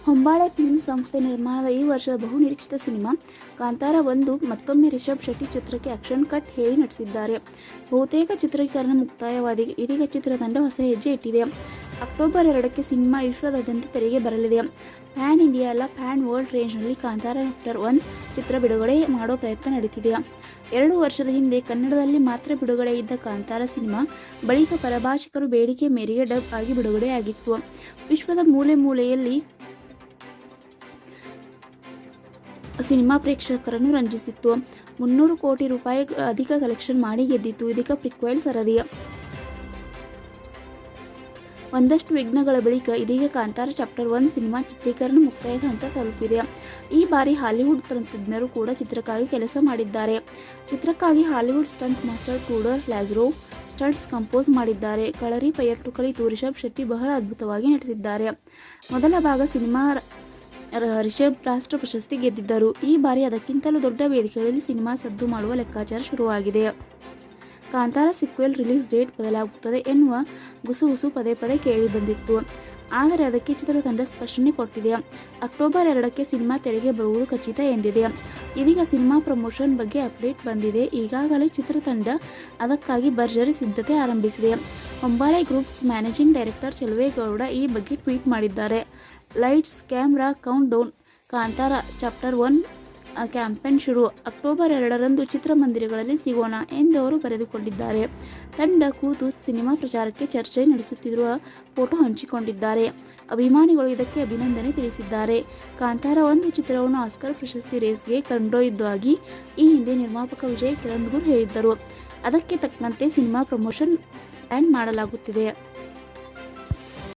ಹೊಂಬಾಳೆ film ಸಂಸ್ಥೆ ನಿರ್ಮಾಣದ ಈ ವರ್ಷದ ಬಹುನಿರೀಕ್ಷಿತ ಸಿನಿಮಾ ಕಾಂತಾರ 1 ಮತ್ತೊಮ್ಮೆ ರಿಷಬ್ ಶೆಟ್ಟಿ ಚಿತ್ರಕ್ಕೆ ಆಕ್ಷನ್ ಕಟ್ ಹೇಳಿ ನಟಿಸಿದ್ದಾರೆ. ಬಹುತೇಕ ಚಿತ್ರೀಕರಣ ಮುಕ್ತಾಯವಾಗಿದೆ. ಇದೀಗ ಚಿತ್ರತಂಡ ಹೊಸ ಹೆಜ್ಜೆ ಇಟ್ಟಿದೆ. ಅಕ್ಟೋಬರ್ 2ಕ್ಕೆ ಸಿನಿಮಾ ವಿಶ್ವದಾದ್ಯಂತ ತೆರೆಗೆ ಬರಲಿದೆ. ಪ್ಯಾನ್ ಇಂಡಿಯಾ ಅಲ್ಲ, ಪ್ಯಾನ್ ವರ್ಲ್ಡ್ ರೇಂಜ್ನಲ್ಲಿ ಕಾಂತಾರ ಚಾಪ್ಟರ್ 1 ಚಿತ್ರ ಬಿಡುಗಡೆ ಮಾಡೋ ಪ್ರಯತ್ನ ನಡೀತಿದೆ. 2 ವರ್ಷದ ಹಿಂದೆ ಕನ್ನಡದಲ್ಲಿ ಮಾತ್ರ ಬಿಡುಗಡೆ ಇದ್ದ ಕಾಂತಾರ ಸಿನಿಮಾ ಬಳಿಕ ಪರಭಾಷಿಕರು ಬೇಡಿಕೆ ಮೇರೆಗೆ ಡಬ್ ಆಗಿ ಬಿಡುಗಡೆಯಾಗಿತ್ತು. ವಿಶ್ವದ ಮೂಲೆ ಮೂಲೆಯಲ್ಲಿ ಸಿನಿಮಾ ಪ್ರೇಕ್ಷಕರನ್ನು ರಂಜಿಸಿತ್ತು. 300 ಕೋಟಿ ರೂಪಾಯಿ ಅಧಿಕ ಕಲೆಕ್ಷನ್ ಮಾಡಿ ಗೆದ್ದಿತ್ತು. ಇದೀಗ ಪ್ರಿಕ್ವೆಲ್ ಸರದಿ. ಒಂದಷ್ಟು ವಿಘ್ನಗಳ ಬಳಿಕ ಇದೀಗ ಕಾಂತಾರ ಚಾಪ್ಟರ್ 1 ಸಿನಿಮಾ ಚಿತ್ರೀಕರಣ ಮುಕ್ತಾಯದ ಹಂತ ತಲುಪಿದೆ. ಈ ಬಾರಿ ಹಾಲಿವುಡ್ ತಂತ್ರಜ್ಞರು ಕೂಡ ಚಿತ್ರಕ್ಕಾಗಿ ಕೆಲಸ ಮಾಡಿದ್ದಾರೆ. ಚಿತ್ರಕ್ಕಾಗಿ Hollywood stunt master Todor Lazarov stunts compose ಮಾಡಿದ್ದಾರೆ. ಕಳರಿ ಪಯಟ್ಟು ಕಲಿತು ರಿಷಬ್ ಶೆಟ್ಟಿ ಬಹಳ ಅದ್ಭುತವಾಗಿ ನಟಿಸಿದ್ದಾರೆ. ಮೊದಲ ಭಾಗ ಸಿನಿಮಾ ರಿಷಬ್ ರಾಷ್ಟ್ರ ಪ್ರಶಸ್ತಿ ಗೆದ್ದಿದ್ದರು. ಈ ಬಾರಿ ಅದಕ್ಕಿಂತಲೂ ದೊಡ್ಡ ವೇದಿಕೆಗಳಲ್ಲಿ ಸಿನಿಮಾ ಸದ್ದು ಮಾಡುವ ಲೆಕ್ಕಾಚಾರ ಶುರುವಾಗಿದೆ. ಕಾಂತಾರ ಸಿಕ್ವೆಲ್ ರಿಲೀಸ್ ಡೇಟ್ ಬದಲಾಗುತ್ತದೆ ಎನ್ನುವ ಗುಸುಗುಸು ಪದೇ ಪದೇ ಕೇಳಿ ಬಂದಿತ್ತು. ಆದರೆ ಅದಕ್ಕೆ ಚಿತ್ರತಂಡ ಸ್ಪಷ್ಟನೆ ಕೊಟ್ಟಿದೆ. ಅಕ್ಟೋಬರ್ 2ಕ್ಕೆ ಸಿನಿಮಾ ತೆರೆಗೆ ಬರುವುದು ಖಚಿತ ಎಂದಿದೆ. ಇದೀಗ ಸಿನಿಮಾ ಪ್ರಮೋಷನ್ ಬಗ್ಗೆ ಅಪ್ಡೇಟ್ ಬಂದಿದೆ. ಈಗಾಗಲೇ ಚಿತ್ರತಂಡ ಅದಕ್ಕಾಗಿ ಭರ್ಜರಿ ಸಿದ್ಧತೆ ಆರಂಭಿಸಿದೆ. ಹೊಂಬಾಳೆ ಗ್ರೂಪ್ಸ್ ಮ್ಯಾನೇಜಿಂಗ್ ಡೈರೆಕ್ಟರ್ ಚೆಲುವೇಗೌಡ ಈ ಬಗ್ಗೆ ಟ್ವೀಟ್ ಮಾಡಿದ್ದಾರೆ. Lights camera count down Kantara chapter 1 campaign ಶುರು. ಅಕ್ಟೋಬರ್ 2ರಂದು ಚಿತ್ರಮಂದಿರಗಳಲ್ಲಿ ಸಿಗೋಣ ಎಂದವರು ಬರೆದುಕೊಂಡಿದ್ದಾರೆ. ತಂಡ ಕೂತು ಸಿನಿಮಾ ಪ್ರಚಾರಕ್ಕೆ ಚರ್ಚೆ ನಡೆಸುತ್ತಿರುವ ಫೋಟೋ ಹಂಚಿಕೊಂಡಿದ್ದಾರೆ. ಅಭಿಮಾನಿಗಳು ಇದಕ್ಕೆ ಅಭಿನಂದನೆ ತಿಳಿಸಿದ್ದಾರೆ. ಕಾಂತಾರ 1 ಚಿತ್ರವನ್ನು ಆಸ್ಕರ್ ಪ್ರಶಸ್ತಿ ರೇಸ್ಗೆ ಕೊಂಡೊಯ್ಯುವುದಾಗಿ ಈ ಹಿಂದೆ ನಿರ್ಮಾಪಕ ವಿಜಯ್ ಕಿರಂಗೂರ್ ಹೇಳಿದ್ದರು. ಅದಕ್ಕೆ ತಕ್ಕಂತೆ ಸಿನಿಮಾ ಪ್ರಮೋಷನ್ ಪ್ಲಾನ್ ಮಾಡಲಾಗುತ್ತಿದೆ.